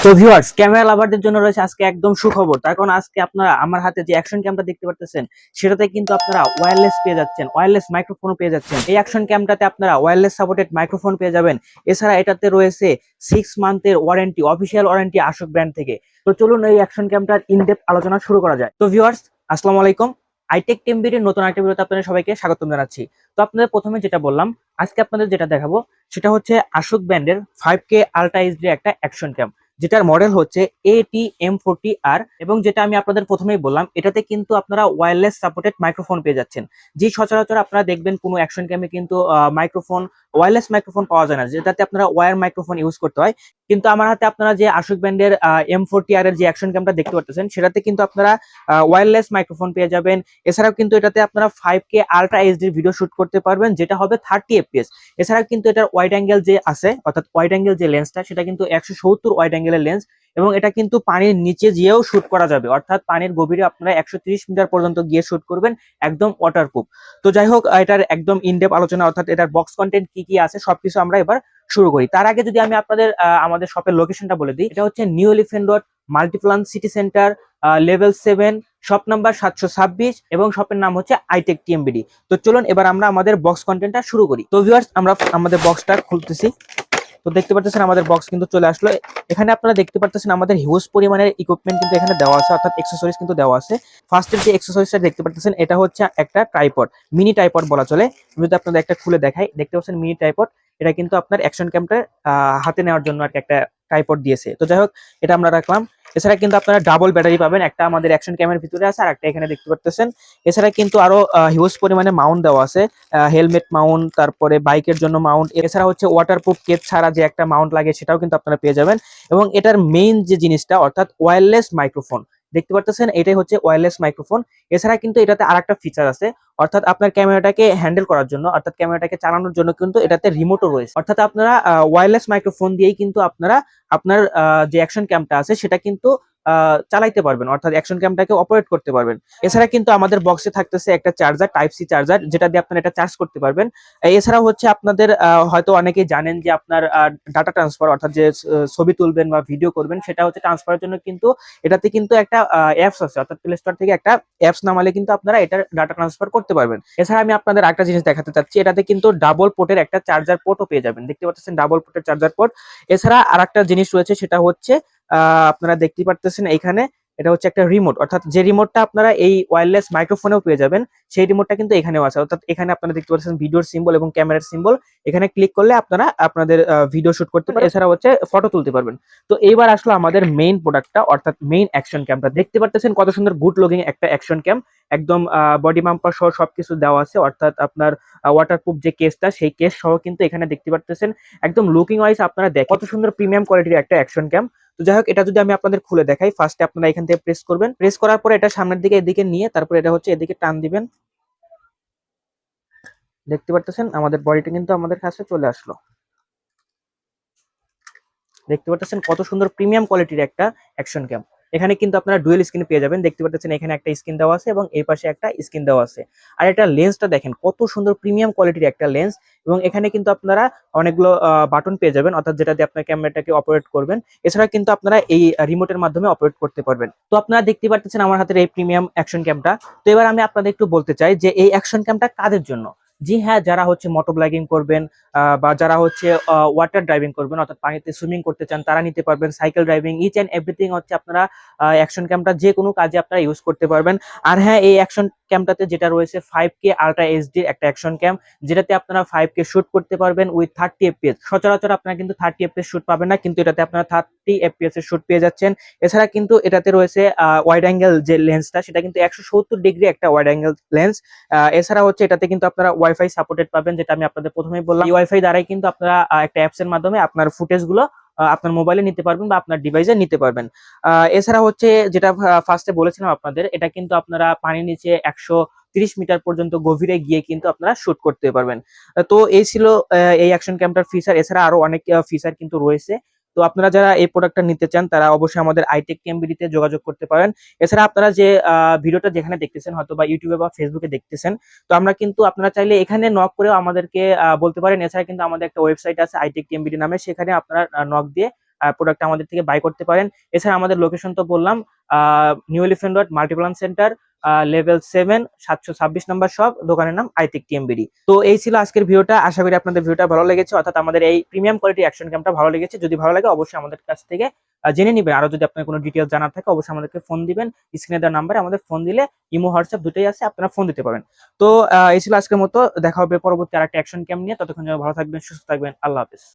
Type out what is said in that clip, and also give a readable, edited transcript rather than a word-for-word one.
তো viewers, camera লাভারদের জন্য রয়েছে আজকে একদম সুখবর। তার কারণ আজকে আপনারা আমার হাতে যে অ্যাকশন ক্যামটা দেখতে পারতেছেন, সেটাতে কিন্তু আপনারা ওয়্যারলেস পেয়ে যাচ্ছেন, ওয়্যারলেস মাইক্রোফোনও পেয়ে যাচ্ছেন। এই অ্যাকশন ক্যামটাতে আপনারা ওয়্যারলেস সাপোর্টেড মাইক্রোফোন পেয়ে যাবেন। এছাড়া এটাতে রয়েছে 6 মান্থের warranty, official warranty Ashok brand থেকে। তো চলুন এই অ্যাকশন ক্যামটার ইনডেপথ আলোচনা শুরু করা যায়। তো ভিউয়ার্স, আসসালামু আলাইকুম। আইটেক টিমবিডির নতুন একটা ভিডিওতে আপনাদের সবাইকে স্বাগতম জানাচ্ছি। তো আপনাদের প্রথমে যেটা বললাম, আজকে আপনাদের যেটা দেখাবো সেটা হচ্ছে আশোক ব্র্যান্ডের 5K আল্ট্রা এইচডি একটা অ্যাকশন ক্যাম, যেটার মডেল হচ্ছে AT M40R। এবং যেটা আমি আপনাদের প্রথমেই বললাম, এটাতে কিন্তু আপনারা ওয়্যারলেস সাপোর্টেড মাইক্রোফোন পেয়ে যাচ্ছেন। যে সচরাচর আপনারা দেখবেন কোনো অ্যাকশন ক্যামে কিন্তু মাইক্রোফোন, ওয়্যারলেস মাইক্রোফোন পাওয়া যায় না, যেটাতে আপনারা ওয়্যার মাইক্রোফোন ইউজ করতে হয়। কিন্তু আমার হাতে আপনারা যে আশোক ব্র্যান্ডের M40R এর যে অ্যাকশন ক্যামটা দেখতে পাচ্ছেন, সেটাতে কিন্তু আপনারা ওয়্যারলেস মাইক্রোফোন পেয়ে যাবেন। এছাড়াও কিন্তু এটাতে আপনারা 5K ultra HD video shoot করতে পারবেন, যেটা হবে 30 fps। এছাড়াও কিন্তু এটার ওয়াইড অ্যাঙ্গেল যে আছে, অর্থাৎ ওয়াইড অ্যাঙ্গেল যে লেন্সটা, সেটা কিন্তু 170 ওয়াইড অ্যাঙ্গেলের লেন্স। এবং এটা কিন্তু পানির নিচে গিয়েও শুট করা যাবে, অর্থাৎ পানির গভীরে আপনারা 130 মিটার পর্যন্ত গিয়ে শুট করবেন, একদম ওয়াটারপ্রুফ। তো যাই হোক, এটার একদম ইনডেপ আলোচনা, অর্থাৎ এটার বক্স কন্টেন্ট কি কি আছে সবকিছু আমরা এবার শুরু করি। তার আগে যদি আমি আপনাদের আমাদের শপের লোকেশনটা বলে দিই, এটা হচ্ছে new elephant road, Multiplan city centre, level 7, shop number 726, এবং শপের নাম হচ্ছে আইটেক টিএমবিডি। তো চলুন এবার আমরা আমাদের বক্স কন্টেন্টটা শুরু করি। তো ভিউয়ার্স, আমরা আমাদের বক্সটা খুলতেছি। তো দেখতে পাচ্ছেন আমাদের বক্স কিন্তু চলে আসলো। এখানে আপনারা দেখতে পাচ্ছেন আমাদের হিউজ পরিমাণের ইকুইপমেন্ট কিন্তু এখানে দেওয়া আছে, অর্থাৎ অ্যাকসেসরিজ কিন্তু দেওয়া আছে। ফার্স্টের যে অ্যাকসেসরিজটা দেখতে পাচ্ছেন, এটা হচ্ছে একটা ট্রাইপড, মিনি ট্রাইপড বলা চলে। আমি যদি আপনাদের একটা খুলে দেখাই, দেখতে পাচ্ছেন মিনি ট্রাইপড। এটা কিন্তু আপনার অ্যাকশন ক্যামটা হাতে নেওয়ার জন্য আর কি একটা ট্রাইপড দিয়েছে। তো যাই হোক, এটা আমরা রাখলাম। এছাড়া কিন্তু আপনারা ডাবল ব্যাটারি পাবেন, একটা আমাদের অ্যাকশন ক্যামের ভিতরে আছে আর একটা এখানে দেখতে পাচ্ছেন। এছাড়া কিন্তু আরো হিউজ পরিমাণে মাউন্ট দেওয়া আছে, হেলমেট মাউন্ট, তারপরে বাইকের জন্য মাউন্ট। এছাড়া হচ্ছে ওয়াটারপ্রুফ কেস ছাড়া যে একটা মাউন্ট লাগে, সেটাও কিন্তু আপনারা পেয়ে যাবেন। এবং এটার মেইন যে জিনিসটা, অর্থাৎ ওয়্যারলেস মাইক্রোফোন দেখতে পাচ্ছেন, এটাই হচ্ছে ওয়্যারলেস মাইক্রোফোন। এছাড়া কিন্তু এটাতে আরেকটা ফিচার আছে, অর্থাৎ আপনার ক্যামেরাটাকে হ্যান্ডেল করার জন্য, অর্থাৎ ক্যামেরাটাকে চালানোর জন্য কিন্তু এটাতে রিমোটও রয়েছে। অর্থাৎ আপনারা ওয়্যারলেস মাইক্রোফোন দিয়েই কিন্তু আপনারা আপনার যে অ্যাকশন ক্যামটা আছে সেটা কিন্তু চালাইতে পারবেন, অর্থাৎ অ্যাকশন ক্যামটাকে অপারেট করতে পারবেন। এছাড়া কিন্তু আমাদের বক্সে থাকতেছে একটা চার্জার, টাইপ সি চার্জার, যেটা দিয়ে আপনারা এটা চার্জ করতে পারবেন। এছাড়া হচ্ছে আপনাদের হয়তো অনেকেই জানেন যে আপনার ডাটা ট্রান্সফার, অর্থাৎ যে ছবি তুলবেন বা ভিডিও করবেন, সেটা হচ্ছে ট্রান্সফারের জন্য কিন্তু এটাতে কিন্তু একটা অ্যাপস আছে, অর্থাৎ প্লে স্টোর থেকে একটা অ্যাপস নামালে কিন্তু আপনারা এটার ডাটা ট্রান্সফার করতে পারবেন। এছাড়া আমি আপনাদের একটা জিনিস দেখাতে চাচ্ছি, এটাতে কিন্তু ডাবল পোর্টের একটা চার্জার পোর্টও পেয়ে যাবেন, দেখতে পাচ্ছেন ডাবল পোর্টের চার্জার পোর্ট। এছাড়া আরেকটা জিনিস রয়েছে, সেটা হচ্ছে আপনারা দেখতে পারতেছেন এখানে, এটা হচ্ছে একটা রিমোট, অর্থাৎ যে রিমোটটা আপনারা এই ওয়্যারলেস মাইক্রোফোনেও পেয়ে যাবেন, সেই রিমোটটা কিন্তু এখানেও আছে। অর্থাৎ এখানে আপনারা দেখতে পাচ্ছেন ভিডিওর সিম্বল এবং ক্যামেরার সিম্বল, এখানে ক্লিক করলে আপনারা আপনাদের ভিডিও শুট করতে পারেন, এছাড়া হচ্ছে ফটো তুলতে পারবেন। তো এইবার আসলো আমাদের মেইন প্রোডাক্টটা, অর্থাৎ মেইন অ্যাকশন ক্যামটা। দেখতে পারতেছেন কত সুন্দর গুড লুকিং একটা অ্যাকশন ক্যাম, একদম বডি বাম্পার সহ সবকিছু দেওয়া আছে, অর্থাৎ আপনার ওয়াটারপ্রুফ যে কেসটা, সেই কেস সহ কিন্তু এখানে দেখতে পারতেছেন। একদম লুকিং ওয়াইজ আপনারা দেখেন কত সুন্দর প্রিমিয়াম কোয়ালিটির একটা অ্যাকশন ক্যাম। তো যাই হোক, এটা যদি আমি আপনাদের খুলে দেখাই, ফার্স্টে আপনারা এখান থেকে প্রেস করবেন, প্রেস করার পরে এটা সামনের দিকে এদিকে নিয়ে তারপরে এটা হচ্ছে এদিকে টান দিবেন। দেখতে পারতেছেন আমাদের বডিটা কিন্তু আমাদের কাছে চলে আসলো। দেখতে পাচ্ছেন কত সুন্দর প্রিমিয়াম কোয়ালিটির একটা অ্যাকশন ক্যাম। এখানে কিন্তু আপনারা ডুয়েল স্ক্রিন পেয়ে যাবেন, দেখতে পাচ্ছেন এখানে একটা স্ক্রিন দেওয়া আছে এবং এই পাশে একটা স্ক্রিন দেওয়া আছে। আর এটা লেন্সটা দেখেন কত সুন্দর প্রিমিয়াম কোয়ালিটির একটা লেন্স। এবং এখানে কিন্তু আপনারা অনেকগুলো বাটন পেয়ে যাবেন, অর্থাৎ যেটা দিয়ে আপনার ক্যামেরাটাকে অপারেট করবেন। এছাড়া কিন্তু আপনারা এই রিমোটের মাধ্যমে অপারেট করতে পারবেন। তো আপনারা দেখতে পাচ্ছেন আমার হাতের এই প্রিমিয়াম অ্যাকশন ক্যামটা। তো এবার আমি আপনাদের একটু বলতে চাই যে এই অ্যাকশন ক্যামটা কাদের জন্য। জি হ্যাঁ, যারা হচ্ছে মোটর ব্লগিং করবেন বা যারা হচ্ছে ওয়াটার ড্রাইভিং করবেন, অর্থাৎ পানিতে সুইমিং করতে চান, তারা নিতে পারবেন। Cycle driving, each and everything হচ্ছে আপনারা অ্যাকশন ক্যামটা যে কোনো কাজে আপনারা ইউজ করতে পারবেন। আর হ্যাঁ, এই অ্যাকশন ক্যামটাতে যেটা রয়েছে 5K আল্ট্রা এইচডি একটা অ্যাকশন ক্যাম, যেটাতে আপনারা 5K শুট করতে পারবেন উইথ 30 fps। সচরাচর আপনারা কিন্তু 30 fps শুট পাবেন না, কিন্তু এটাতে আপনারা 30 fps এর শুট পেয়ে যাচ্ছেন। এছাড়া কিন্তু এটাতে রয়েছে ওয়াইড অ্যাঙ্গেল যে লেন্সটা, সেটা কিন্তু 170 ডিগ্রি একটা ওয়াইড অ্যাঙ্গেল লেন্স। এছাড়া হচ্ছে এটাতে কিন্তু আপনারা ওয়াইফাই সাপোর্টেড পাবেন, যেটা আমি আপনাদের প্রথমেই বললাম। এই ওয়াইফাই দ্বারাই কিন্তু আপনারা একটা অ্যাপস এর মাধ্যমে আপনার ফুটেজ গুলো আপনার মোবাইলে নিতে পারবেন বা আপনার ডিভাইসে নিতে পারবেন। এছাড়া হচ্ছে যেটা ফার্স্টে বলেছিলাম আপনাদের, এটা কিন্তু আপনারা পানির নিচে 130 মিটার পর্যন্ত গভীরে গিয়ে কিন্তু আপনারা শুট করতে পারবেন। তো এই ছিল এই অ্যাকশন ক্যামটার ফিচার। এছাড়া আরো অনেক ফিচার কিন্তু রয়েছে। তো আপনারা যারা এই প্রোডাক্টটা নিতে চান, তারা অবশ্যই আমাদের আইটেক টিএমবিডি-তে যোগাযোগ করতে পারেন। এছাড়া আপনারা যে ভিডিওটা যেখানে দেখতেছেন, হয়তো বা ইউটিউবে বা ফেসবুকে দেখতেছেন, তো আমরা কিন্তু আপনারা চাইলে এখানে নক করেও আমাদেরকে বলতে পারেন। এছাড়া কিন্তু আমাদের একটা ওয়েবসাইট আছে আইটেক টিএমবিডি নামে, সেখানে আপনারা নক দিয়ে প্রোডাক্ট আমাদের থেকে বাই করতে পারেন। এছাড়া আমাদের লোকেশন তো বললাম, new elephant road, Multiplan centre, level 7, 726 নম্বর শপ, দোকানের নাম আইতিক টিএমবিডি। তো এই ছিল আজকের ভিডিওটা। আশা করি আপনাদের ভিডিওটা ভালো লেগেছে, অর্থাৎ আমাদের এই প্রিমিয়াম কোয়ালিটি অ্যাকশন ক্যামটা ভালো লেগেছে। যদি ভালো লাগে অবশ্যই আমাদের কাছ থেকে জেনে নিবেন। আরো যদি আপনার কোনো ডিটেইলস জানার থাকে অবশ্যই আমাদেরকে ফোন দিবেন। স্ক্রিনে দেওয়া নাম্বারে আমাদের ফোন দিলে ইমো, হোয়াটসঅ্যাপ দুটোই আছে, আপনারা ফোন দিতে পারেন। তো এই ছিল আজকের মতো। দেখা হবে পরবর্তী আরেকটা অ্যাকশন ক্যাম নিয়ে। ততক্ষণ ভালো থাকবেন, সুস্থ থাকবেন। আল্লাহ হাফেজ।